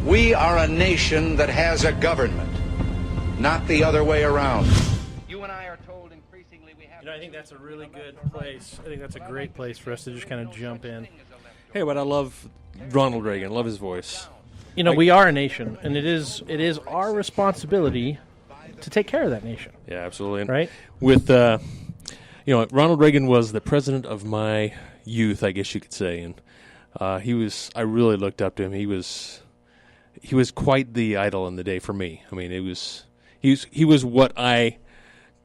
We are a nation that has a government, not the other way around. You and I are told increasingly we have. I think that's a really good place. I think that's a great place for us to just kind of jump in. Hey, but I love Ronald Reagan. Love his voice. We are a nation, and it is our responsibility to take care of that nation. Yeah, absolutely. Right? With, Ronald Reagan was the president of my youth, I guess you could say, and I really looked up to him. He was quite the idol in the day for me. I mean, he was what I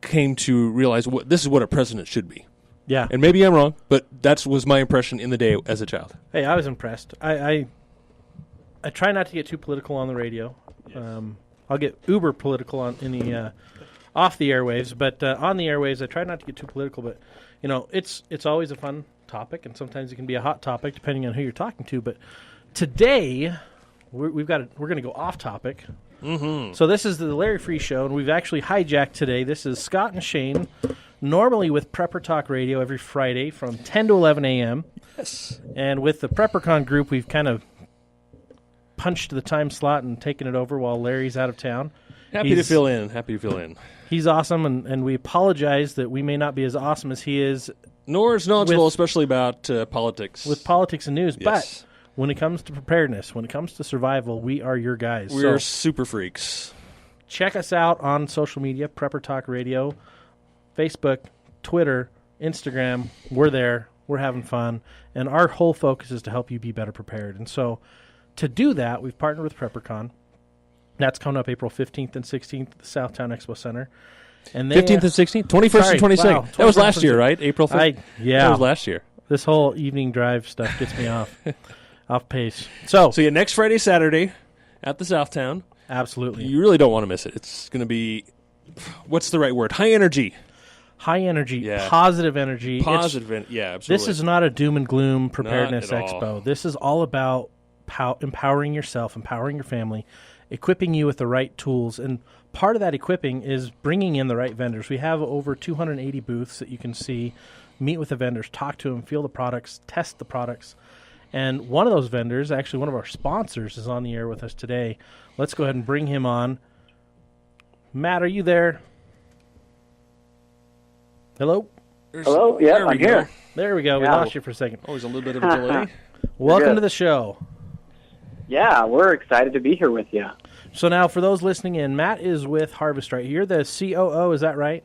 came to realize. This is what a president should be. Yeah. And maybe I'm wrong, but that was my impression in the day as a child. Hey, I was impressed. I try not to get too political on the radio. Yes. I'll get uber political off the airwaves, but on the airwaves, I try not to get too political. But it's always a fun topic, and sometimes it can be a hot topic depending on who you're talking to. But today, we're going to go off topic. Mm-hmm. So this is the Larry Free Show, and we've actually hijacked today. This is Scott and Shane, normally with Prepper Talk Radio every Friday from 10 to 11 a.m. Yes. And with the PrepperCon group, we've kind of punched the time slot and taken it over while Larry's out of town. Happy to fill in. He's awesome, and we apologize that we may not be as awesome as he is. Nor is knowledgeable, especially about politics. With politics and news, yes. But when it comes to preparedness, when it comes to survival, we are your guys. We're super freaks. Check us out on social media, Prepper Talk Radio, Facebook, Twitter, Instagram. We're there. We're having fun. And our whole focus is to help you be better prepared. And so to do that, we've partnered with PrepperCon. That's coming up April 15th and 16th at the Southtown Expo Center. And 15th and 16th? 21st and 22nd. Wow, that was last year, right? April 5th? Yeah. That was last year. This whole evening drive stuff gets me off pace. So yeah, next Friday, Saturday at the Southtown. Absolutely. You really don't want to miss it. It's going to be, what's the right word? High energy. High energy, yeah. Positive energy. Yeah, absolutely. This is not a doom and gloom preparedness Not at expo. all. This is all about empowering yourself, empowering your family, equipping you with the right tools. And part of that equipping is bringing in the right vendors. We have over 280 booths that you can see, meet with the vendors, talk to them, feel the products, test the products. And one of those vendors, actually one of our sponsors, is on the air with us today. Let's go ahead and bring him on. Matt, are you there? Hello? Hello? Yeah, I'm here. There we go. Yeah. We lost you for a second. Always a little bit of a delay. Welcome to the show. Yeah, we're excited to be here with you. So now, for those listening in, Matt is with Harvest Right. You're the COO, is that right?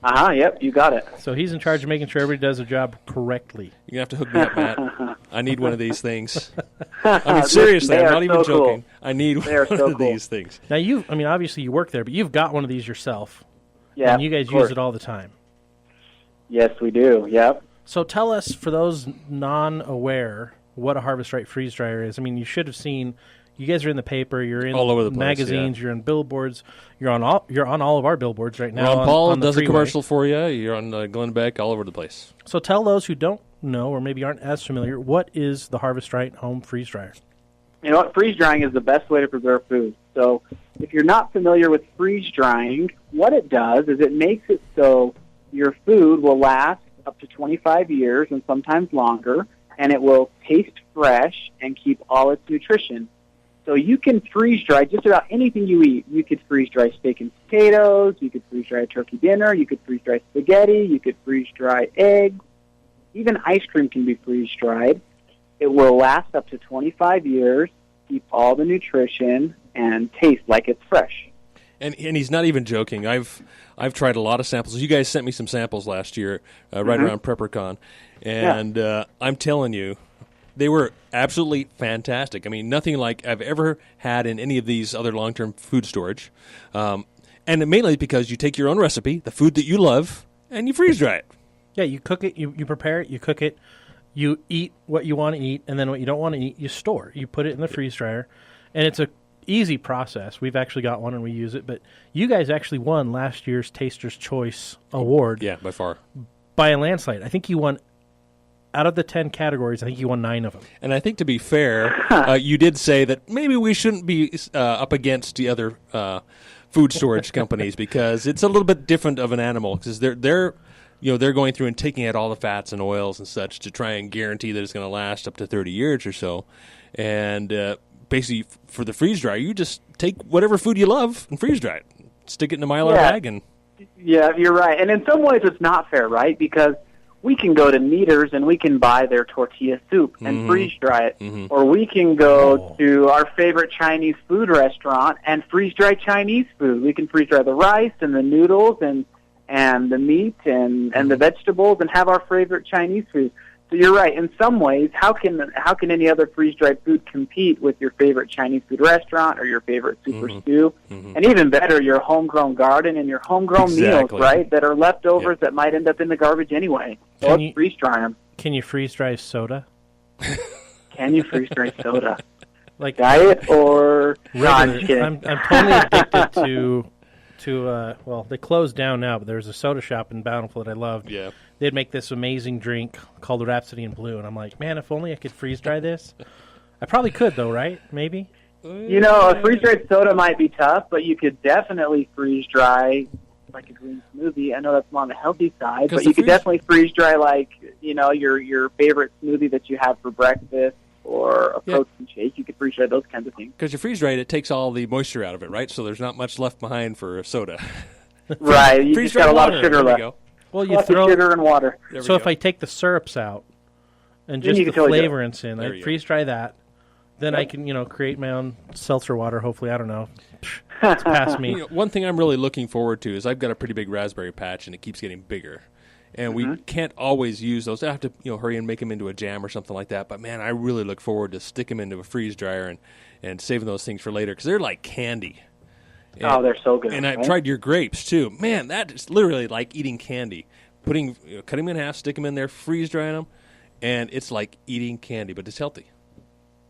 Yep, you got it. So he's in charge of making sure everybody does their job correctly. You're going to have to hook me up, Matt. I need one of these things. I mean, seriously, I'm not even joking. Cool. I need one of these things. Now, obviously you work there, but you've got one of these yourself. Yeah, and you guys use it all the time. Yes, we do, yep. So tell us, for those non-aware, what a Harvest Right freeze dryer is. I mean, you should have seen. You guys are in the paper. You're in all over the place, magazines. Yeah. You're in billboards. You're on all of our billboards right now. Ron Paul on the does a freeway. commercial for you. You're on Glenn Beck, all over the place. So tell those who don't know or maybe aren't as familiar, what is the Harvest Right home freeze dryer? You know what? Freeze drying is the best way to preserve food. So if you're not familiar with freeze drying, what it does is it makes it so your food will last up to 25 years and sometimes longer, and it will taste fresh and keep all its nutrition. So you can freeze dry just about anything you eat. You could freeze dry steak and potatoes. You could freeze dry a turkey dinner. You could freeze dry spaghetti. You could freeze dry eggs. Even ice cream can be freeze dried. It will last up to 25 years, keep all the nutrition, and taste like it's fresh. And he's not even joking. I've tried a lot of samples. You guys sent me some samples last year, right around PrepperCon, and I'm telling you, they were absolutely fantastic. I mean, nothing like I've ever had in any of these other long-term food storage, and mainly because you take your own recipe, the food that you love, and you freeze dry it. Yeah, you cook it, you prepare it, you cook it, you eat what you want to eat, and then what you don't want to eat, you store. You put it in the freeze dryer, and it's a easy process. We've actually got one and we use it, but you guys actually won last year's Taster's Choice Award. Yeah, by far. By a landslide. I think you won, out of the 10 categories, I think you won 9 of them. And I think, to be fair, you did say that maybe we shouldn't be up against the other food storage companies because it's a little bit different of an animal because they're going through and taking out all the fats and oils and such to try and guarantee that it's going to last up to 30 years or so. And basically for the freeze dryer, you just take whatever food you love and freeze dry it. Stick it in a Mylar bag and... Yeah, you're right. And in some ways it's not fair, right? Because we can go to Kneaders and we can buy their tortilla soup and freeze dry it. Or we can go to our favorite Chinese food restaurant and freeze dry Chinese food. We can freeze dry the rice and the noodles and the meat and the vegetables and have our favorite Chinese food. So you're right. In some ways, how can any other freeze-dried food compete with your favorite Chinese food restaurant or your favorite super stew? And even better, your homegrown garden and your homegrown meals, right, that are leftovers that might end up in the garbage anyway. So let's freeze-dry them. Can you freeze-dry soda? Can you freeze-dry soda? Like diet or... No, I'm just kidding. I'm totally addicted to well, they closed down now, but there was a soda shop in Bountiful that I loved. Yeah. They'd make this amazing drink called Rhapsody in Blue, and I'm like, man, if only I could freeze-dry this. I probably could, though, right? Maybe? You know, a freeze-dried soda might be tough, but you could definitely freeze-dry like a green smoothie. I know that's on the healthy side, but you could definitely freeze-dry like, you know, your favorite smoothie that you have for breakfast or a protein shake. You could freeze-dry those kinds of things. Because you freeze-dry it takes all the moisture out of it, right? So there's not much left behind for a soda. Right. You just got a lot of sugar left. Well, you throw sugar and water. So if I take the syrups out and just the flavorants in, I freeze-dry that, then I can, you know, create my own seltzer water, hopefully. I don't know. It's past me. You know, one thing I'm really looking forward to is I've got a pretty big raspberry patch, and it keeps getting bigger. And we can't always use those. I have to, you know, hurry and make them into a jam or something like that. But, man, I really look forward to stick them into a freeze dryer and saving those things for later because they're like candy. And, they're so good. And I've tried your grapes, too. Man, that is literally like eating candy. Cutting them in half, stick them in there, freeze drying them, and it's like eating candy, but it's healthy.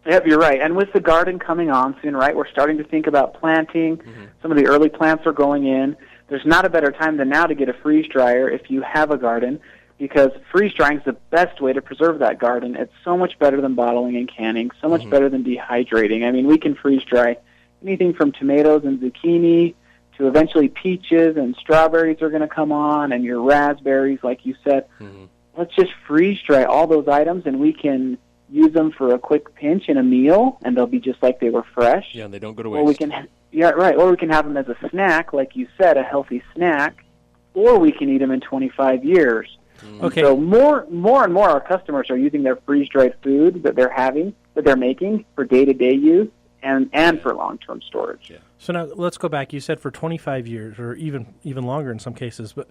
Yep, you're right. And with the garden coming on soon, right, we're starting to think about planting. Some of the early plants are going in. There's not a better time than now to get a freeze dryer if you have a garden, because freeze drying is the best way to preserve that garden. It's so much better than bottling and canning, so much better than dehydrating. I mean, we can freeze dry anything from tomatoes and zucchini to eventually peaches and strawberries are going to come on, and your raspberries, like you said. Let's just freeze dry all those items, and we can use them for a quick pinch in a meal, and they'll be just like they were fresh. Yeah, and they don't go to waste. Or we can, or we can have them as a snack, like you said, a healthy snack, or we can eat them in 25 years. Okay. So more and more our customers are using their freeze-dried food that they're making for day-to-day use and for long-term storage. Yeah. So now let's go back. You said for 25 years, or even longer in some cases. But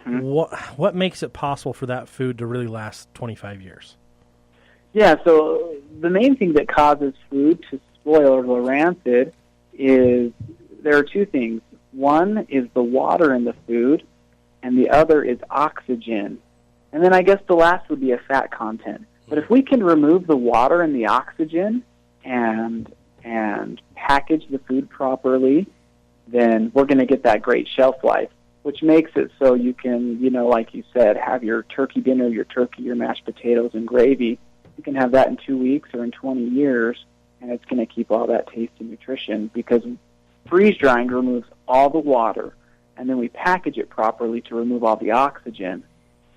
what makes it possible for that food to really last 25 years? Yeah. So the main thing that causes food to spoil or go rancid is there are two things. One is the water in the food, and the other is oxygen. And then I guess the last would be a fat content. But if we can remove the water and the oxygen and package the food properly, then we're going to get that great shelf life, which makes it so you can, you know, like you said, have your turkey dinner, your turkey, your mashed potatoes and gravy. You can have that in 2 weeks or in 20 years, and it's going to keep all that taste and nutrition because freeze-drying removes all the water, and then we package it properly to remove all the oxygen,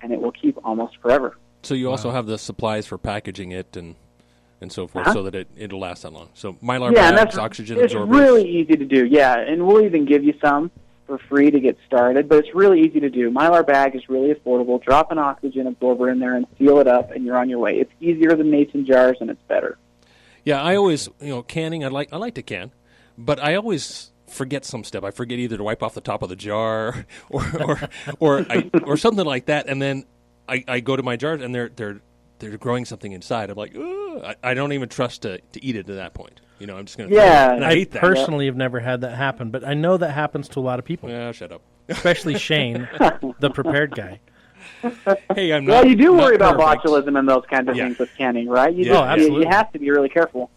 and it will keep almost forever. So you also have the supplies for packaging it and so forth, so that it'll last that long. So Mylar bags, oxygen absorbers. It's really easy to do, and we'll even give you some for free to get started, but it's really easy to do. Mylar bag is really affordable. Drop an oxygen absorber in there and seal it up, and you're on your way. It's easier than mason jars, and it's better. Yeah, I always, canning, I like to can, but I always forget some step. I forget either to wipe off the top of the jar or something like that, and then I go to my jars, and they're growing something inside. I'm like, I don't even trust to eat it at that point. I'm just going to and I hate that. Personally have never had that happen, but I know that happens to a lot of people. Yeah, shut up. Especially Shane, the prepared guy. Hey, I'm not. Well, you do worry about perfect. botulism and those kinds of things with canning, right? Absolutely. You have to be really careful.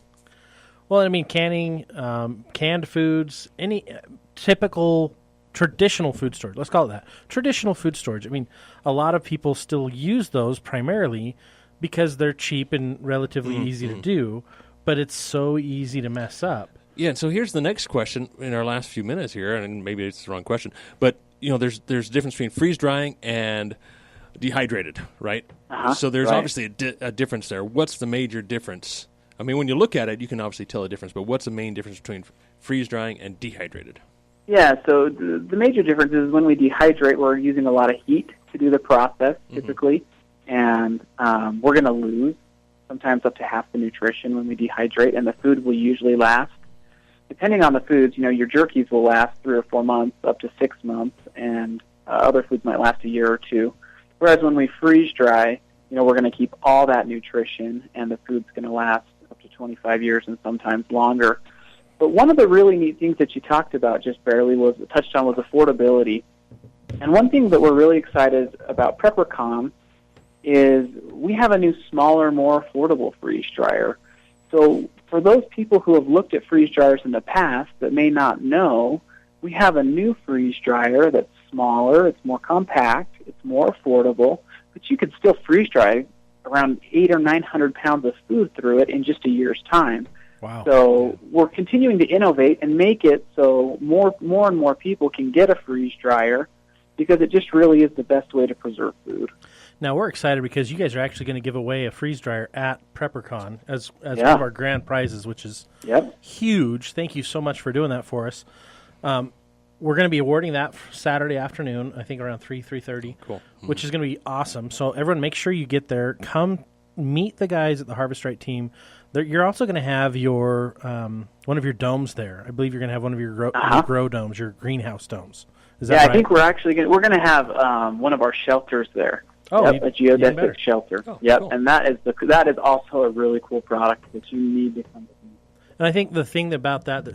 Well, I mean, canning, canned foods, any typical traditional food storage. Let's call it that. Traditional food storage. I mean, a lot of people still use those primarily because they're cheap and relatively easy to do, but it's so easy to mess up. Yeah, and so here's the next question in our last few minutes here, and maybe it's the wrong question, but there's a difference between freeze drying and dehydrated, right? So there's obviously a difference there. What's the major difference I mean, when you look at it, you can obviously tell the difference, but what's the main difference between freeze-drying and dehydrated? Yeah, so the major difference is when we dehydrate, we're using a lot of heat to do the process, typically, and we're going to lose sometimes up to half the nutrition when we dehydrate, and the food will usually last. Depending on the foods, your jerkies will last 3 or 4 months, up to 6 months, and other foods might last a year or two. Whereas when we freeze-dry, we're going to keep all that nutrition, and the food's going to last up to 25 years and sometimes longer. But one of the really neat things that you talked about just barely touched on was affordability. And one thing that we're really excited about PrepperCon is we have a new, smaller, more affordable freeze dryer. So for those people who have looked at freeze dryers in the past that may not know, we have a new freeze dryer that's smaller, it's more compact, it's more affordable, but you could still freeze dry around 800 or 900 pounds of food through it in just a year's time. Wow. So we're continuing to innovate and make it so more and more people can get a freeze dryer, because it just really is the best way to preserve food. Now, we're excited because you guys are actually going to give away a freeze dryer at PrepperCon as one of our grand prizes, which is huge. Thank you so much for doing that for us. We're going to be awarding that Saturday afternoon, I think around 3:30, cool. Which is going to be awesome. So everyone, make sure you get there. Come meet the guys at the Harvest Right team. You're also going to have your one of your domes there. I believe you're going to have one of your grow domes, your greenhouse domes. Is that right? I think we're actually we're going to have one of our shelters there. Oh, a geodesic shelter. Oh, cool. And that is also a really cool product that you need to come to. And I think the thing about that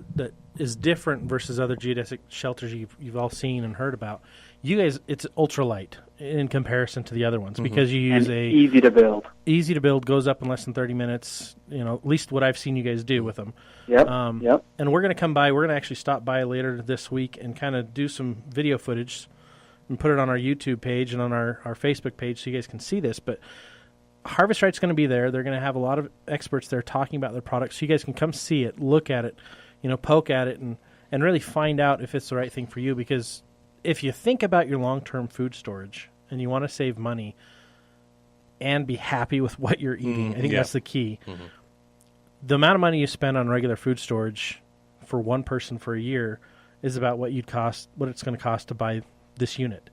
is different versus other geodesic shelters you've all seen and heard about. You guys, it's ultralight in comparison to the other ones because you use easy to build. Easy to build, goes up in less than 30 minutes. At least what I've seen you guys do with them. Yep. And we're going to come by. We're going to actually stop by later this week and kind of do some video footage and put it on our YouTube page and on our Facebook page so you guys can see this. But Harvest Right's going to be there. They're going to have a lot of experts there talking about their products, so you guys can come see it, look at it, poke at it, and really find out if it's the right thing for you. Because if you think about your long-term food storage and you want to save money and be happy with what you're eating, I think that's the key. The amount of money you spend on regular food storage for one person for a year is about what it's going to cost to buy this unit.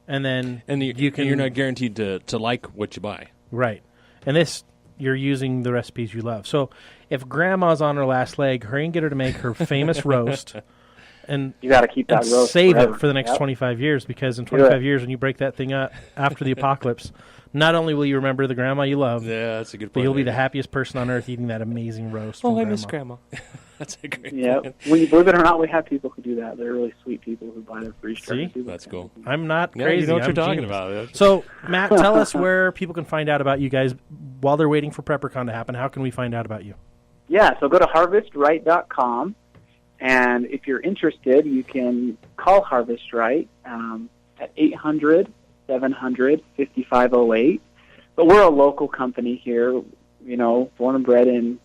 And then you're not guaranteed to like what you buy. Right. And this, you're using the recipes you love. So if Grandma's on her last leg, hurry and get her to make her famous roast. And you got to keep that roast save forever. it for the next 25 years, because in 25 years, when you break that thing up after the apocalypse, not only will you remember the grandma you love, that's a good point, but you'll be the happiest person on earth eating that amazing roast. Oh, I miss Grandma. That's a great point. Believe it or not, we have people who do that. They're really sweet people who buy their freeze dryers. See? That's cool. I'm not crazy. You know what I'm you're talking genius. about. So, Matt, tell us where people can find out about you guys while they're waiting for PrepperCon to happen. How can we find out about you? Yeah, so go to harvestright.com, and if you're interested, you can call Harvest Right at 800-700-5508. But we're a local company here, born and bred in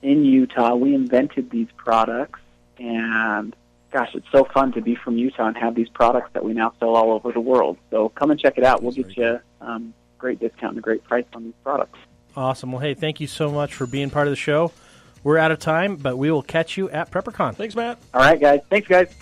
Utah. We invented these products, and gosh, it's so fun to be from Utah and have these products that we now sell all over the world. So come and check it out. We'll get you a great discount and a great price on these products. Awesome. Well, hey, thank you so much for being part of the show. We're out of time, but we will catch you at PrepperCon. Thanks, Matt. All right, guys. Thanks, guys.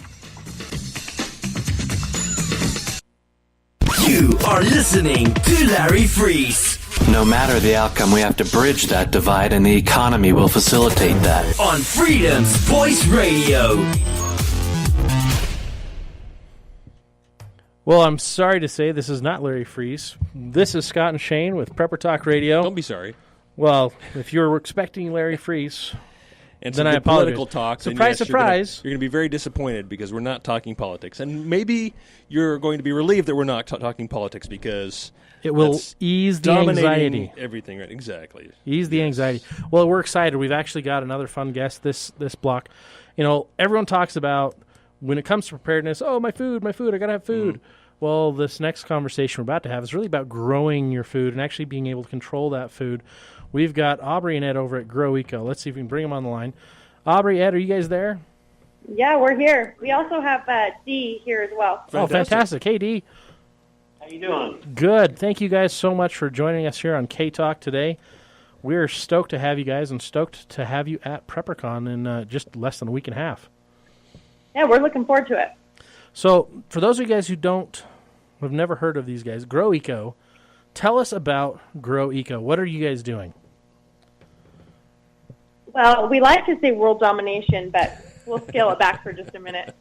You are listening to Larry Freeze. No matter the outcome, we have to bridge that divide, and the economy will facilitate that. On Freedom's Voice Radio. Well, I'm sorry to say this is not Larry Freeze. This is Scott and Shane with Prepper Talk Radio. Don't be sorry. Well, if you were expecting Larry Freeze, and then I apologize. Political talk. Surprise, surprise. You're going to be very disappointed because we're not talking politics. And maybe you're going to be relieved that we're not talking politics because it will ease the anxiety. Everything, right? Exactly. Ease the anxiety. Well, we're excited. We've actually got another fun guest this block. Everyone talks about when it comes to preparedness, my food, I got to have food. Well, this next conversation we're about to have is really about growing your food and actually being able to control that food. We've got Aubrey and Ed over at Grow Eco. Let's see if we can bring them on the line. Aubrey, Ed, are you guys there? Yeah, we're here. We also have Dee here as well. Fantastic. Oh, fantastic. Hey, Dee. How you doing? Good. Thank you guys so much for joining us here on K-Talk today. we're stoked to have you guys and stoked to have you at PrepperCon in just less than a week and a half. Yeah, we're looking forward to it. So for those of you guys who have never heard of these guys, Grow Eco, tell us about Grow Eco. What are you guys doing? Well, we like to say world domination, but we'll scale it back for just a minute.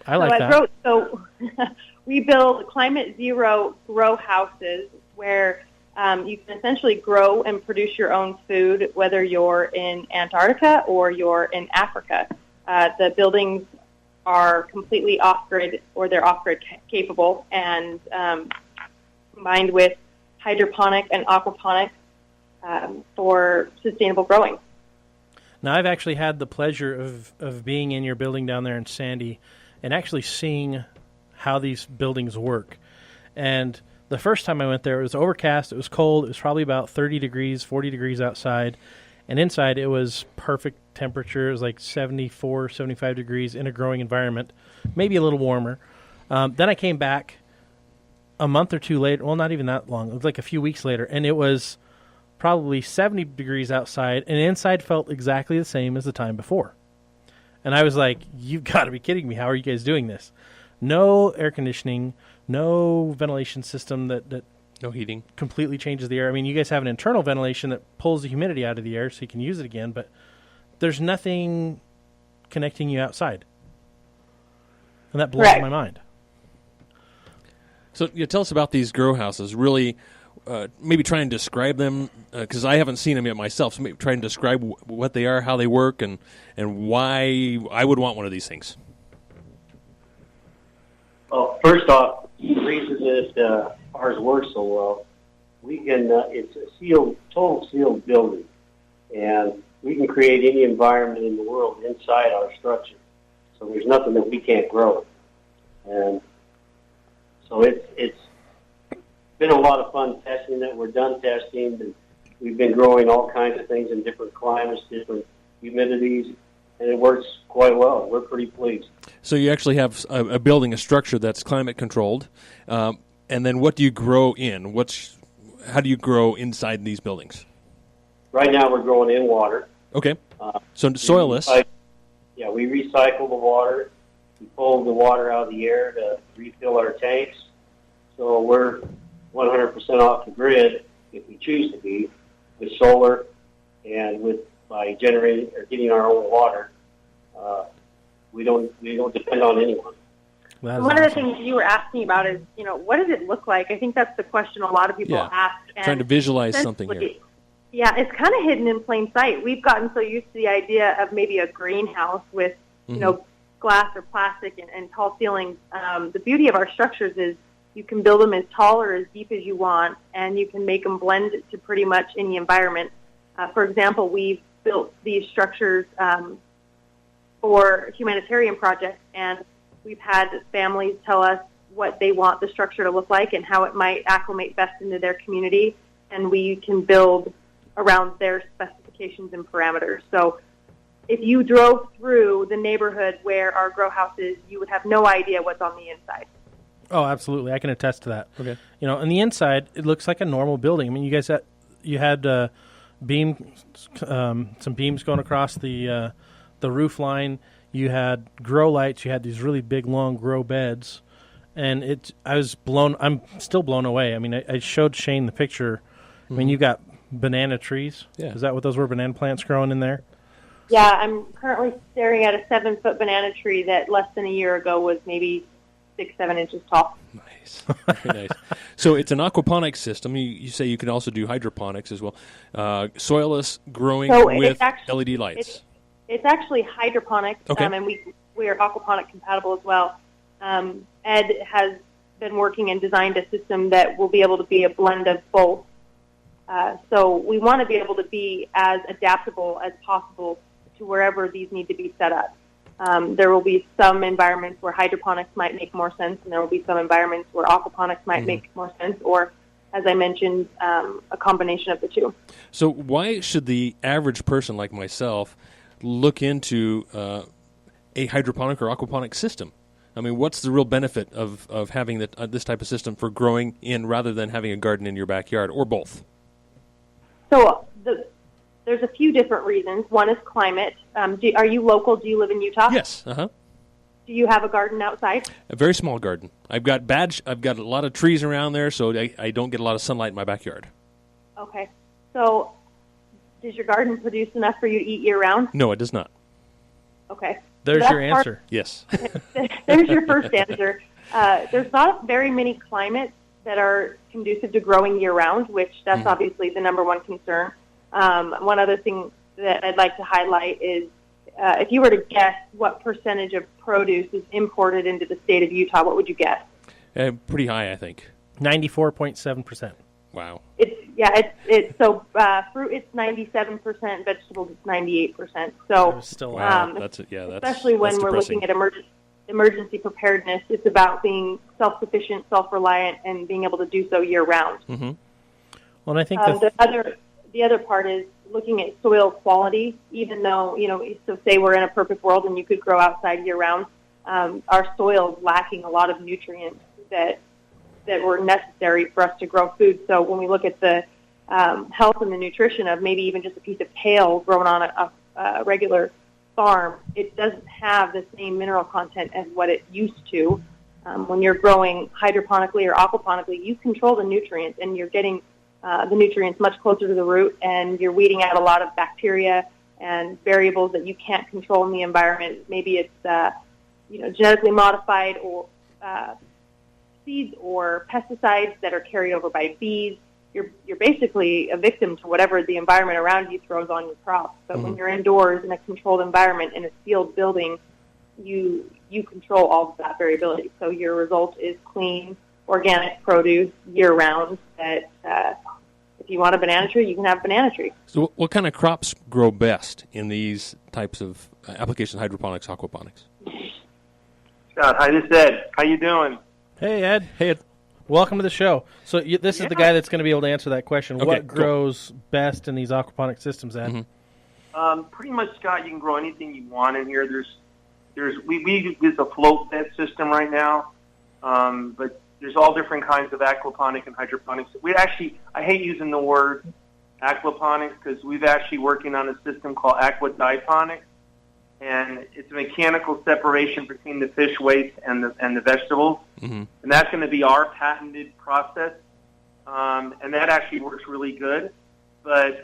I like that. So we build climate zero grow houses where you can essentially grow and produce your own food, whether you're in Antarctica or you're in Africa. The buildings are completely off-grid, or they're off-grid capable, and combined with hydroponic and aquaponic for sustainable growing. Now, I've actually had the pleasure of being in your building down there in Sandy and actually seeing how these buildings work. And the first time I went there, it was overcast, it was cold, it was probably about 30 degrees, 40 degrees outside. And inside, it was perfect temperature. It was like 74, 75 degrees in a growing environment, maybe a little warmer. Then I came back a month or two later. Well, not even that long. It was like a few weeks later, and it was probably 70 degrees outside, and inside felt exactly the same as the time before. And I was like, you've got to be kidding me. How are you guys doing this? No air conditioning, no ventilation system that no heating. Completely changes the air. I mean, you guys have an internal ventilation that pulls the humidity out of the air so you can use it again, but there's nothing connecting you outside. And that blows Correct. my mind. So tell us about these grow houses. Really, maybe try and describe them, because I haven't seen them yet myself. So maybe try and describe what they are, how they work, and why I would want one of these things. Well, first off, the reason that ours works so well, we can. It's a total sealed building, and we can create any environment in the world inside our structure. So there's nothing that we can't grow, and so it's been a lot of fun testing that. We're done testing, and we've been growing all kinds of things in different climates, different humidities, and it works quite well. We're pretty pleased. So you actually have a building, a structure that's climate controlled, and then what do you grow in? How do you grow inside these buildings? Right now, we're growing in water. Okay. So soilless. We recycle the water. We pull the water out of the air to refill our tanks. So we're 100% off the grid if we choose to be with solar and by generating or getting our own water. We don't depend on anyone. One of the things you were asking about is, what does it look like? I think that's the question a lot of people ask. And trying to visualize something here. Yeah, it's kind of hidden in plain sight. We've gotten so used to the idea of maybe a greenhouse with, glass or plastic and tall ceilings. The beauty of our structures is you can build them as tall or as deep as you want, and you can make them blend to pretty much any environment. For example, we've built these structures for humanitarian projects, and we've had families tell us what they want the structure to look like and how it might acclimate best into their community, and we can build around their specifications and parameters. So if you drove through the neighborhood where our grow house is, you would have no idea what's on the inside. Oh, absolutely. I can attest to that. Okay. On the inside, it looks like a normal building. I mean, you guys had some beams going across the roof line. You had grow lights. You had these really big, long grow beds, and I'm still blown away. I mean, I showed Shane the picture. Mm-hmm. I mean, you got banana trees. Yeah. Is that what those were? Banana plants growing in there? Yeah, I'm currently staring at a 7-foot banana tree that less than a year ago was maybe 6-7 inches tall. Nice. Very nice. So it's an aquaponics system. You say you can also do hydroponics as well. Soilless growing with LED lights. It's actually hydroponics, okay. And we are aquaponic compatible as well. Ed has been working and designed a system that will be able to be a blend of both. So we want to be able to be as adaptable as possible to wherever these need to be set up. There will be some environments where hydroponics might make more sense, and there will be some environments where aquaponics might make more sense, or, as I mentioned, a combination of the two. So why should the average person like myself look into a hydroponic or aquaponic system? I mean, what's the real benefit of having this type of system for growing in rather than having a garden in your backyard, or both? So the There's a few different reasons. One is climate. Are you local? Do you live in Utah? Yes. Uh-huh. Do you have a garden outside? A very small garden. I've got a lot of trees around there, so I don't get a lot of sunlight in my backyard. Okay. So does your garden produce enough for you to eat year-round? No, it does not. Okay. There's So your answer. Yes. There's your first answer. There's not very many climates that are conducive to growing year-round, which that's obviously the number one concern. One other thing that I'd like to highlight is if you were to guess what percentage of produce is imported into the state of Utah, what would you guess? Pretty high, I think. 94.7%. Wow. Fruit it's 97%, vegetables it's 98%. So Still wow. That's especially when that's we're depressing. looking at emergency preparedness, it's about being self-sufficient, self-reliant, and being able to do so year-round. Mm-hmm. Well, and I think The other part is looking at soil quality. Even though, so say we're in a perfect world and you could grow outside year-round, our soil is lacking a lot of nutrients that were necessary for us to grow food. So when we look at the health and the nutrition of maybe even just a piece of kale grown on a regular farm, it doesn't have the same mineral content as what it used to. When you're growing hydroponically or aquaponically, you control the nutrients, and you're getting the nutrients much closer to the root, and you're weeding out a lot of bacteria and variables that you can't control in the environment. Maybe it's genetically modified or seeds or pesticides that are carried over by bees. You're basically a victim to whatever the environment around you throws on your crops. But when you're indoors in a controlled environment in a sealed building, you control all of that variability. So your result is clean, organic produce year-round that if you want a banana tree, you can have a banana tree. So what kind of crops grow best in these types of applications, hydroponics, aquaponics? Scott, hi, this is Ed. How you doing? Hey, Ed. Hey, Ed. Welcome to the show. So this is the guy that's going to be able to answer that question. Okay, what grows best in these aquaponic systems, Ed? Pretty much, Scott, you can grow anything you want in here. We use a float bed system right now, but there's all different kinds of aquaponic and hydroponics. I hate using the word aquaponics because we've actually working on a system called aquadiponics, and it's a mechanical separation between the fish waste and the vegetables, and that's going to be our patented process, and that actually works really good. But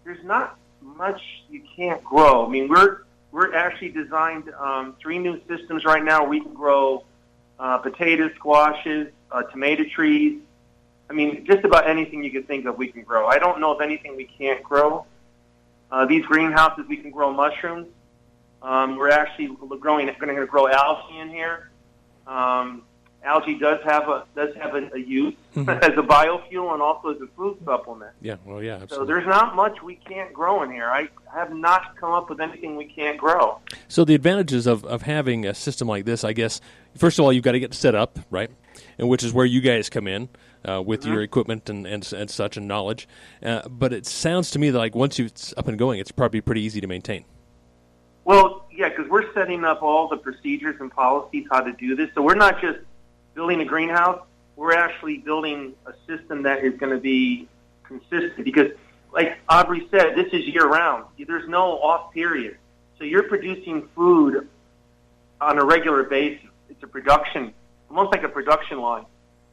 there's not much you can't grow. I mean, we're actually designed 3 new systems right now. We can grow potatoes, squashes, tomato trees. I mean, just about anything you can think of we can grow. I don't know of anything we can't grow. These greenhouses, we can grow mushrooms. We're actually going to grow algae in here. Algae does have a use as a biofuel and also as a food supplement. Yeah, well, yeah, absolutely. So there's not much we can't grow in here. I have not come up with anything we can't grow. So the advantages of having a system like this, I guess, first of all, you've got to get set up, right? And which is where you guys come in with your equipment and such and knowledge. But it sounds to me like once it's up and going, it's probably pretty easy to maintain. Well, yeah, because we're setting up all the procedures and policies how to do this. So we're not just building a greenhouse. We're actually building a system that is going to be consistent. Because, like Aubrey said, this is year-round. There's no off period. So you're producing food on a regular basis. It's a production, almost like a production line.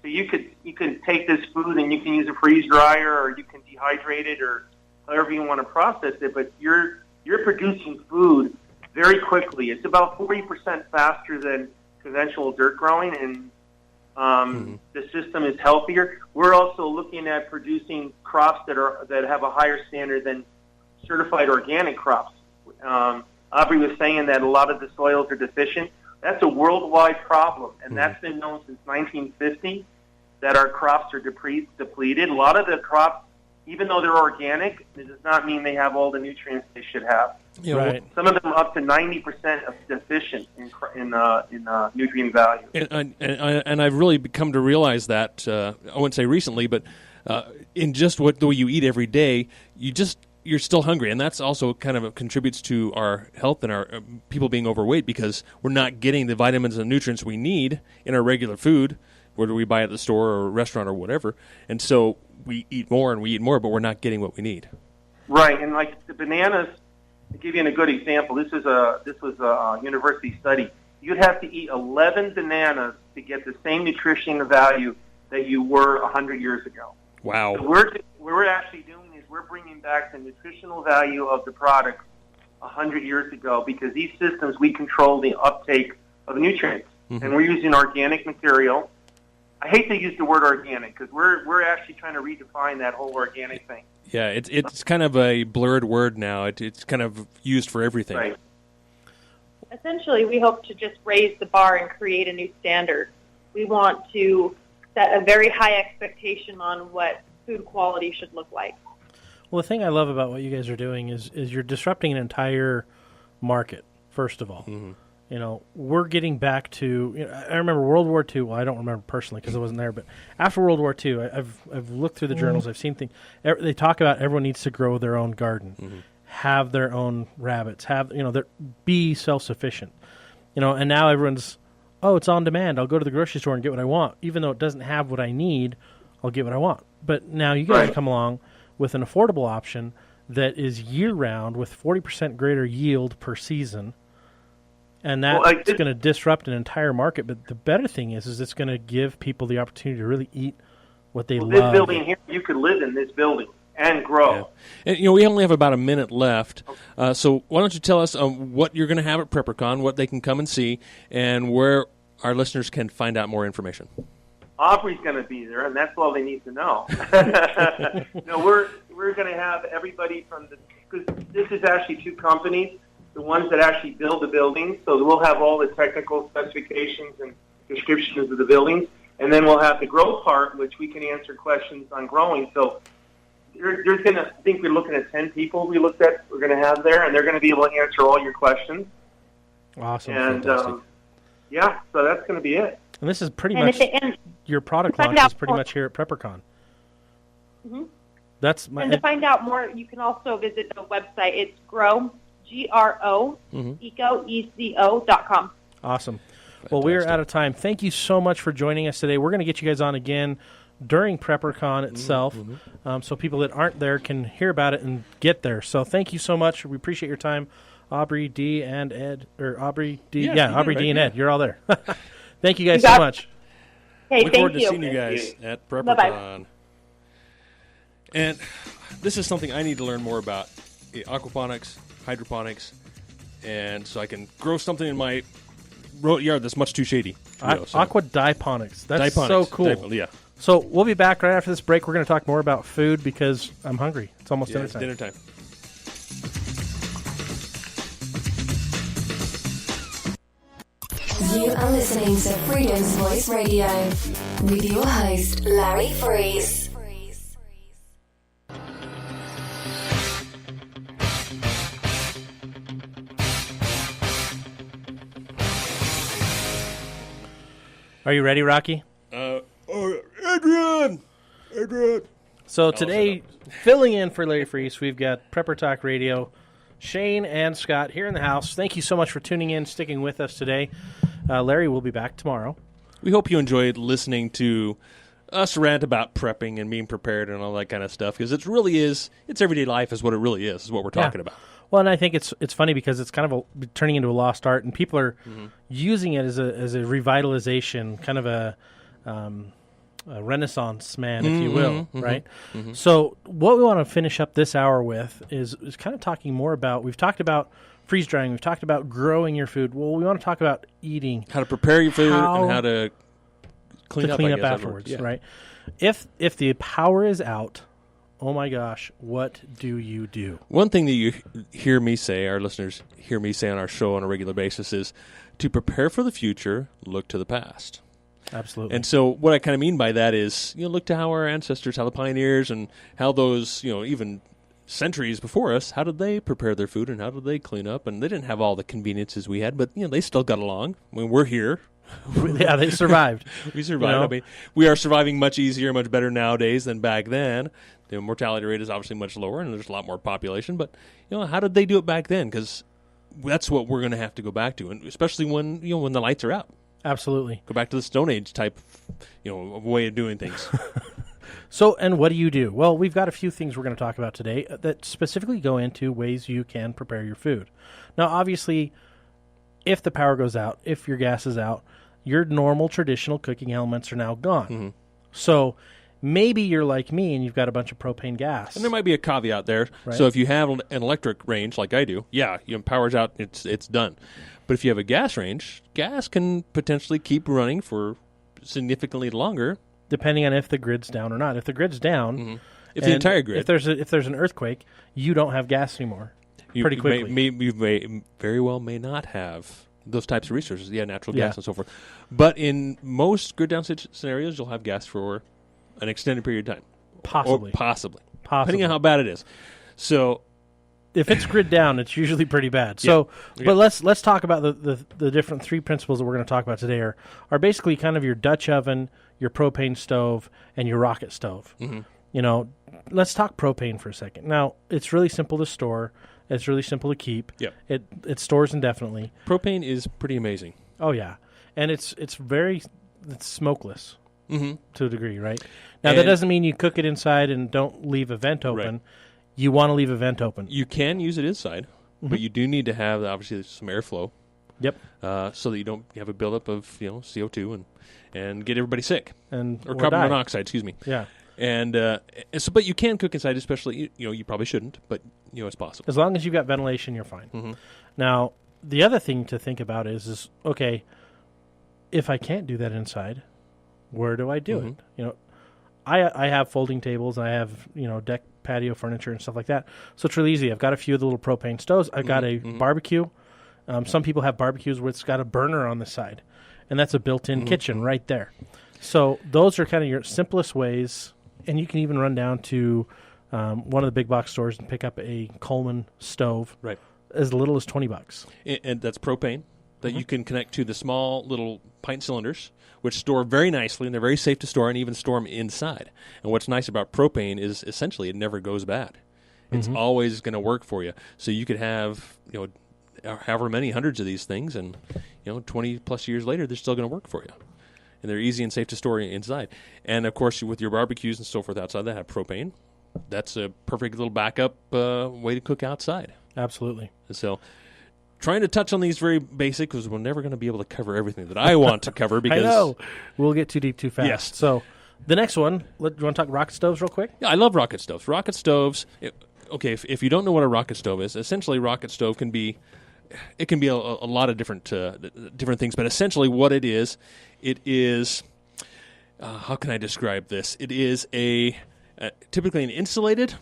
So you can take this food and you can use a freeze dryer or you can dehydrate it or however you want to process it. But you're producing food very quickly. It's about 40% faster than conventional dirt growing, and the system is healthier. We're also looking at producing crops that have a higher standard than certified organic crops. Aubrey was saying that a lot of the soils are deficient. That's a worldwide problem, and that's been known since 1950 that our crops are depleted. A lot of the crops, even though they're organic, it does not mean they have all the nutrients they should have. Yeah, right. Some of them up to 90% of deficient in nutrient value. And I've really come to realize that, I wouldn't say recently, but in just the way you eat every day, you're still hungry, and that's also kind of contributes to our health and our people being overweight because we're not getting the vitamins and nutrients we need in our regular food, whether we buy at the store or restaurant or whatever. And so we eat more, but we're not getting what we need. Right, and like the bananas, to give you a good example, this was a university study. You'd have to eat 11 bananas to get the same nutrition value that you were 100 years ago. Wow. So what we're actually doing is we're bringing back the nutritional value of the product 100 years ago, because these systems, we control the uptake of nutrients. Mm-hmm. And we're using organic material. I hate to use the word organic because we're actually trying to redefine that whole organic thing. Yeah, it's kind of a blurred word now. It's kind of used for everything. Right. Essentially, we hope to just raise the bar and create a new standard. We want to set a very high expectation on what food quality should look like. Well, the thing I love about what you guys are doing is you're disrupting an entire market, first of all. Mm-hmm. You know, we're getting back to, I remember World War II. Well, I don't remember personally because I wasn't there, but after World War II, I've looked through the journals. I've seen things. They talk about everyone needs to grow their own garden, have their own rabbits, be self-sufficient. And now everyone's, it's on demand. I'll go to the grocery store and get what I want. Even though it doesn't have what I need, I'll get what I want. But now you guys come along with an affordable option that is year-round with 40% greater yield per season. And that's going to disrupt an entire market. But the better thing is it's going to give people the opportunity to really eat what they love. This building here, you could live in this building and grow. Yeah. And, we only have about a minute left. So why don't you tell us what you're going to have at PrepperCon, what they can come and see, and where our listeners can find out more information. Aubrey's going to be there, and that's all they need to know. We're going to have everybody because this is actually two companies, the ones that actually build the buildings. So we'll have all the technical specifications and descriptions of the buildings, and then we'll have the grow part, which we can answer questions on growing. So there's going to, I think we're looking at 10 people we're going to have there, and they're going to be able to answer all your questions. Awesome. And, so that's going to be it. And this is pretty much your product launch is pretty much here at PrepperCon. Mm-hmm. And to find out more, you can also visit the website. It's GRO, GRO, EcoECO.com. Awesome. Well, we're out of time. Thank you so much for joining us today. We're going to get you guys on again during PrepperCon itself, so people that aren't there can hear about it and get there. So thank you so much. We appreciate your time, Aubrey D. and Ed, or Aubrey D. Aubrey D. and Ed. You're all there. Thank you guys so much. Hey, Look forward to seeing you guys at PrepperCon. Bye-bye. And this is something I need to learn more about: aquaponics, hydroponics, and so I can grow something in my yard that's much too shady. Aquaponics. That's so cool. Yeah. So we'll be back right after this break. We're going to talk more about food because I'm hungry. It's almost dinner time. Dinner time. You are listening to Freedom's Voice Radio with your host, Larry Freeze. Are you ready, Rocky? Adrian! So today, filling in for Larry Freeze, we've got Prepper Talk Radio, Shane and Scott here in the house. Thank you so much for tuning in, sticking with us today. Larry will be back tomorrow. We hope you enjoyed listening to us rant about prepping and being prepared and all that kind of stuff, because it's everyday life is what it really is what we're talking about. Well, and I think it's funny because it's kind of turning into a lost art, and people are using it as a revitalization, kind of a Renaissance man, if you will, right? Mm-hmm. So what we want to finish up this hour with is kind of talking more about, we've talked about freeze drying, we've talked about growing your food. Well, we want to talk about eating. How to prepare your food and how to clean up afterwards, right? If the power is out, oh my gosh, what do you do? One thing that you hear me say, our listeners hear me say on our show on a regular basis, is to prepare for the future, look to the past. Absolutely. And so what I kind of mean by that is, look to how our ancestors, how the pioneers, and how those, even centuries before us, how did they prepare their food and how did they clean up? And they didn't have all the conveniences we had, but, they still got along. When we're here. Yeah, they survived. We survived. I mean, we are surviving much easier, much better nowadays than back then. The mortality rate is obviously much lower, and there's a lot more population. But how did they do it back then? Because that's what we're going to have to go back to, and especially when when the lights are out. Absolutely. Go back to the Stone Age type, way of doing things. So, and what do you do? Well, we've got a few things we're going to talk about today that specifically go into ways you can prepare your food. Now, obviously, if the power goes out, if your gas is out, your normal traditional cooking elements are now gone. Mm-hmm. So maybe you're like me and you've got a bunch of propane gas. And there might be a caveat there. Right. So if you have an electric range like I do, power's out, it's done. But if you have a gas range, gas can potentially keep running for significantly longer, depending on if the grid's down or not. If the grid's down, if the entire grid, if there's an earthquake, you don't have gas anymore. Pretty quickly, you may very well may not have those types of resources. Natural gas and so forth. But in most grid down scenarios, you'll have gas for an extended period of time, possibly, depending on how bad it is. So, if it's grid down, it's usually pretty bad. So, but let's talk about the different three principles that we're going to talk about today are basically kind of your Dutch oven, your propane stove, and your rocket stove. Mm-hmm. Let's talk propane for a second. Now, it's really simple to store. It's really simple to keep. Yep. It stores indefinitely. Propane is pretty amazing. Oh yeah, and it's smokeless to a degree, right? Now and that doesn't mean you cook it inside and don't leave a vent open. Right. You want to leave a vent open. You can use it inside, but you do need to have obviously some airflow. Yep. So that you don't have a buildup of CO2 and get everybody sick or carbon die. monoxide. Excuse me. Yeah. And so, but you can cook inside, especially you probably shouldn't, but it's possible. As long as you've got ventilation, you're fine. Mm-hmm. Now, the other thing to think about is okay, if I can't do that inside, where do I do it? I have folding tables, and I have deck patio furniture and stuff like that. So it's really easy. I've got a few of the little propane stoves. I've got a barbecue. Some people have barbecues where it's got a burner on the side, and that's a built-in kitchen right there. So those are kind of your simplest ways. And you can even run down to one of the big box stores and pick up a Coleman stove, right, as little as $20. And that's propane that you can connect to the small little pint cylinders, which store very nicely, and they're very safe to store, and even store them inside. And what's nice about propane is essentially it never goes bad. It's always going to work for you. So you could have however many hundreds of these things, and 20 plus years later, they're still going to work for you. And they're easy and safe to store inside. And, of course, with your barbecues and so forth outside that have propane, that's a perfect little backup way to cook outside. Absolutely. And so trying to touch on these very basic, because we're never going to be able to cover everything that I want to cover. Because I know. We'll get too deep too fast. Yes. So the next one, do you want to talk rocket stoves real quick? Yeah, I love rocket stoves. Rocket stoves, if you don't know what a rocket stove is, essentially rocket stove can be a lot of different things, but essentially what it is how can I describe this? It is typically an insulated,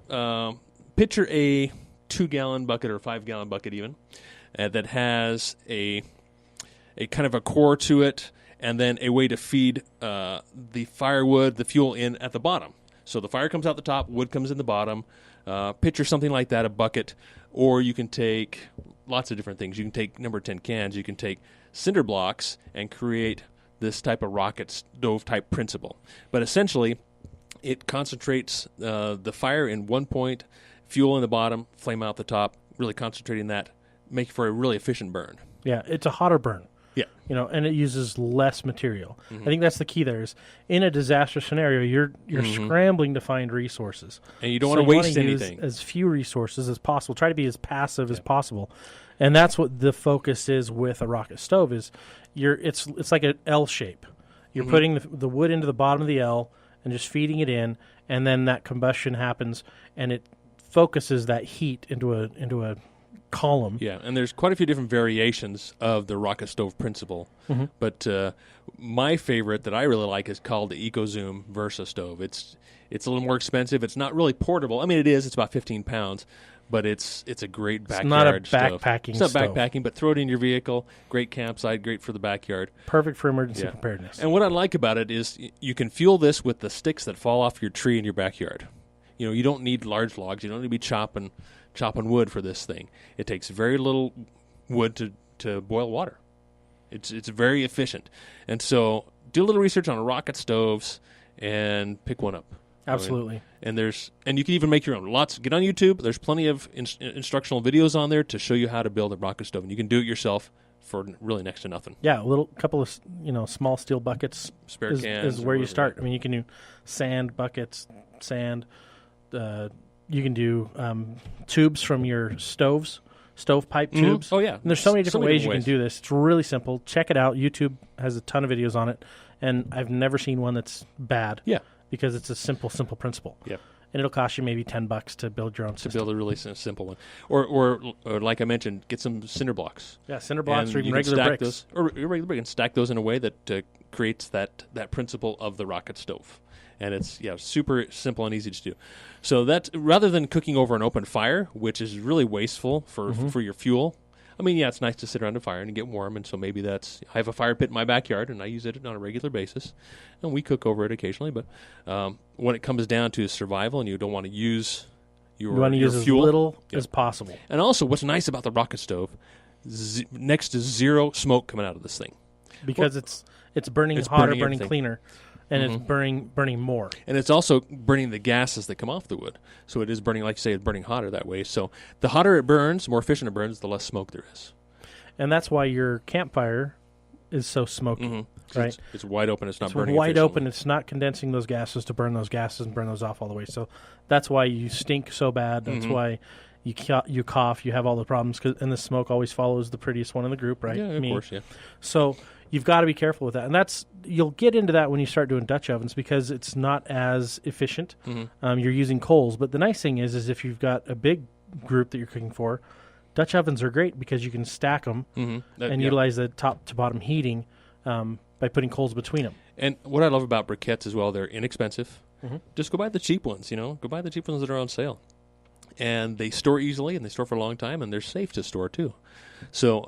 picture a 2-gallon bucket or a 5-gallon bucket even, that has a kind of a core to it, and then a way to feed the firewood, the fuel in at the bottom. So the fire comes out the top, wood comes in the bottom. Picture something like that, a bucket, or you can take lots of different things. You can take number 10 cans. You can take cinder blocks and create this type of rocket stove type principle. But essentially, it concentrates the fire in one point, fuel in the bottom, flame out the top, really concentrating that, make for a really efficient burn. Yeah, it's a hotter burn. Yeah. And it uses less material. I think that's the key there is in a disaster scenario, you're scrambling to find resources. And you don't want to waste anything. Use as few resources as possible. Try to be as passive as possible. And that's what the focus is with a rocket stove is it's like an L shape. You're putting the wood into the bottom of the L and just feeding it in, and then that combustion happens and it focuses that heat into a column. Yeah, and there's quite a few different variations of the rocket stove principle. But my favorite that I really like is called the EcoZoom Versa stove. It's a little more expensive. It's not really portable. I mean, it is. It's about 15 pounds. But it's a great backyard stove. It's not a backpacking stove. It's not stove. backpacking, but throw it in your vehicle. Great campsite, great for the backyard. Perfect for emergency preparedness. And what I like about it is you can fuel this with the sticks that fall off your tree in your backyard. You don't need large logs. You don't need to be chopping wood for this thing. It takes very little wood to boil water. It's very efficient. And so do a little research on rocket stoves and pick one up. Absolutely. And you can even make your own. Get on YouTube. There's plenty of instructional videos on there to show you how to build a rocket stove. And you can do it yourself for really next to nothing. Yeah, a little couple of small steel buckets Spare cans is where you whatever, start. yeah. I mean, you can do sand buckets, sand. You can do tubes from your stovepipe tubes. Oh, yeah. And there's so many different ways you can ways. do this. It's really simple. Check it out. YouTube has a ton of videos on it, and I've never seen one that's bad. Yeah. Because it's a simple principle. Yeah. And it'll cost you maybe $10 to build your own system. To build a really simple one. Or like I mentioned, get some cinder blocks. Yeah, cinder blocks And or even you can regular stack bricks. Those, or regular brick, and stack those in a way that creates that principle of the rocket stove. And it's super simple and easy to do. So that rather than cooking over an open fire, which is really wasteful for your fuel. I mean, it's nice to sit around a fire and get warm, and so maybe I have a fire pit in my backyard, and I use it on a regular basis, and we cook over it occasionally. But when it comes down to survival, and you don't want to use your You want to use fuel, as little as possible. And also, what's nice about the rocket stove, next to zero smoke coming out of this thing. Because it's burning hotter, burning cleaner, and it's burning more. And it's also burning the gases that come off the wood. So it is burning, like you say, it's burning hotter that way. So the hotter it burns, more efficient it burns, the less smoke there is. And that's why your campfire is so smoky, right? It's wide open. It's not It's burning wide efficiently. open. It's not condensing those gases to burn those gases and burn those off all the way. So that's why you stink so bad. That's why you cough. You have all the problems. And the smoke always follows the prettiest one in the group, right? Yeah, of course, yeah. So you've got to be careful with that. And you'll get into that when you start doing Dutch ovens because it's not as efficient. You're using coals. But the nice thing is if you've got a big group that you're cooking for, Dutch ovens are great because you can stack them and utilize the top to bottom heating by putting coals between them. And what I love about briquettes as well, they're inexpensive. Just go buy the cheap ones, Go buy the cheap ones that are on sale. And they store easily, and they store for a long time, and they're safe to store, too. So,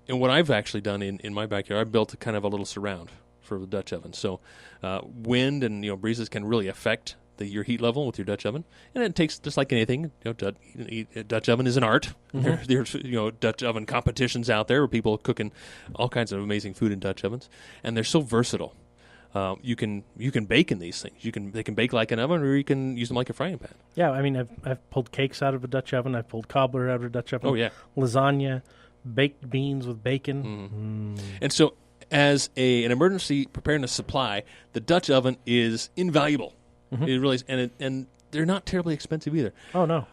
and what I've actually done in my backyard, I built kind of a little surround for the Dutch oven. So wind and breezes can really affect your heat level with your Dutch oven, and it takes just like anything. Dutch oven is an art. There's Dutch oven competitions out there where people are cooking all kinds of amazing food in Dutch ovens, and they're so versatile. You can bake in these things. They can bake like an oven, or you can use them like a frying pan. Yeah, I mean I've pulled cakes out of a Dutch oven. I've pulled cobbler out of a Dutch oven. Oh yeah, lasagna, baked beans with bacon. And so, as an emergency preparedness supply, the Dutch oven is invaluable. It really is, and they're not terribly expensive either. Oh no,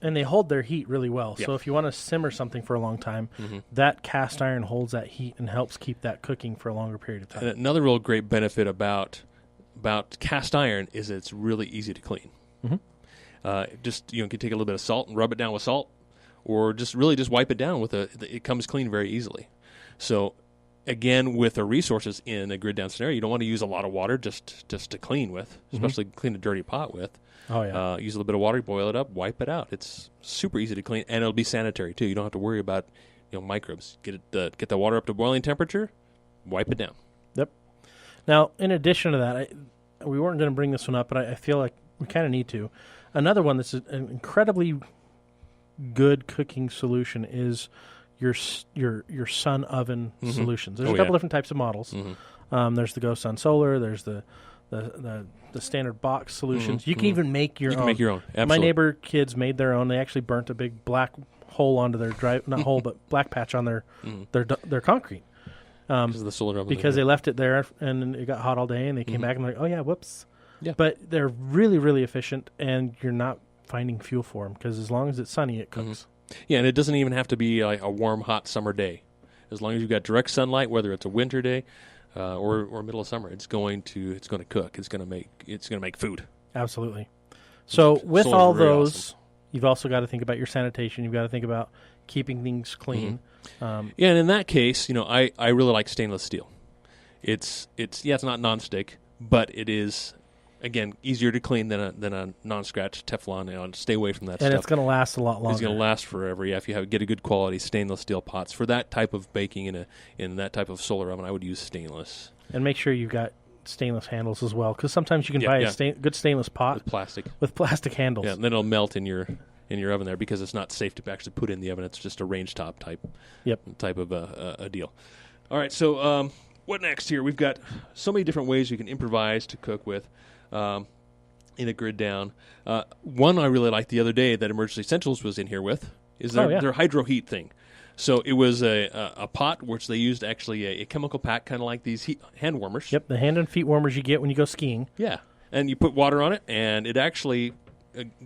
and they hold their heat really well. So if you want to simmer something for a long time, that cast iron holds that heat and helps keep that cooking for a longer period of time. And another real great benefit about cast iron is it's really easy to clean. Just you can take a little bit of salt and rub it down with salt, or just wipe it down with it comes clean very easily. So again, with the resources in a grid down scenario, you don't want to use a lot of water just to clean with, especially clean a dirty pot with. Oh yeah. Use a little bit of water, boil it up, wipe it out. It's super easy to clean, and it'll be sanitary too. You don't have to worry about microbes. Get the water up to boiling temperature, wipe it down. Yep. Now, in addition to that, we weren't going to bring this one up, but I feel like we kind of need to. Another one that's an incredibly good cooking solution is your sun oven solutions. There's a couple different types of models. There's the Go Sun Solar. There's the standard box solutions. You can even make your own. You can make your own. Absolutely. My neighbor kids made their own. They actually burnt a big black hole onto their not hole, but black patch on their concrete. Because of the solar oven. Because they left it there and it got hot all day, and they came back and they're like, oh yeah, whoops. Yeah. But they're really, really efficient, and you're not finding fuel for them because as long as it's sunny, it cooks. Yeah, and it doesn't even have to be like a warm, hot summer day. As long as you've got direct sunlight, whether it's a winter day or middle of summer, it's going to cook. It's going to make food. Absolutely. So with Solar's all very those, awesome. You've also got to think about your sanitation. You've got to think about keeping things clean. Yeah, and in that case, I really like stainless steel. It's not nonstick, but it is. Again, easier to clean than a non-scratch Teflon. Stay away from that stuff. And it's going to last a lot longer. It's going to last forever. Yeah, if you get a good quality stainless steel pots for that type of baking in that type of solar oven, I would use stainless. And make sure you've got stainless handles as well, because sometimes you can buy a good stainless pot with plastic handles. Yeah, and then it'll melt in your oven there because it's not safe to actually put in the oven. It's just a range top type of a deal. All right, so what next here? We've got so many different ways you can improvise to cook with. In a grid down. One I really liked the other day that Emergency Essentials was in here with is their hydro heat thing. So it was a pot which they used actually a chemical pack, kind of like these hand warmers. Yep, the hand and feet warmers you get when you go skiing. Yeah, and you put water on it, and it actually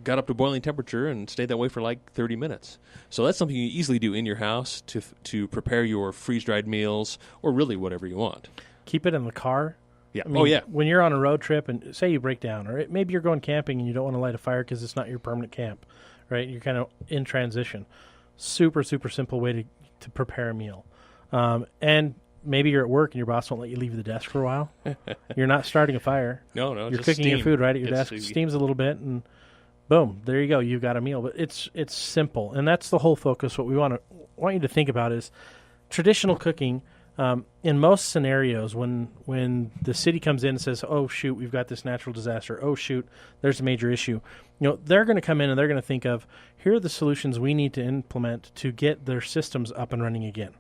got up to boiling temperature and stayed that way for like 30 minutes. So that's something you easily do in your house to prepare your freeze-dried meals or really whatever you want. Keep it in the car. Yeah. I mean, yeah. When you're on a road trip and say you break down, or maybe you're going camping and you don't want to light a fire because it's not your permanent camp, right? You're kind of in transition. Super, super simple way to prepare a meal. And maybe you're at work and your boss won't let you leave the desk for a while. You're not starting a fire. No, you're just cooking steam. your food right at your It's desk. Steams a little bit, and boom, there you go. You've got a meal. But it's simple, and that's the whole focus. What we want you to think about is traditional cooking. In most scenarios, when the city comes in and says, "Oh shoot, we've got this natural disaster. Oh shoot, there's a major issue," they're going to come in and they're going to think of, here are the solutions we need to implement to get their systems up and running again.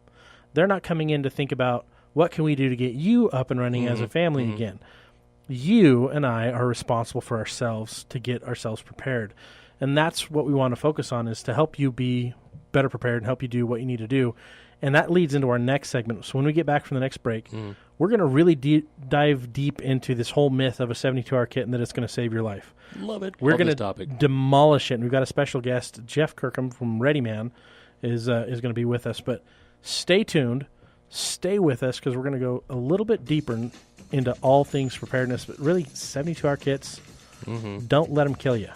They're not coming in to think about what can we do to get you up and running as a family again. You and I are responsible for ourselves to get ourselves prepared, and that's what we want to focus on, is to help you be better prepared and help you do what you need to do. And that leads into our next segment. So when we get back from the next break, we're going to really dive deep into this whole myth of a 72-hour kit and that it's going to save your life. Love it. We're going to demolish it. And we've got a special guest, Jeff Kirkham from Ready Man, is going to be with us. But stay tuned. Stay with us because we're going to go a little bit deeper into all things preparedness. But really, 72-hour kits, don't let them kill you.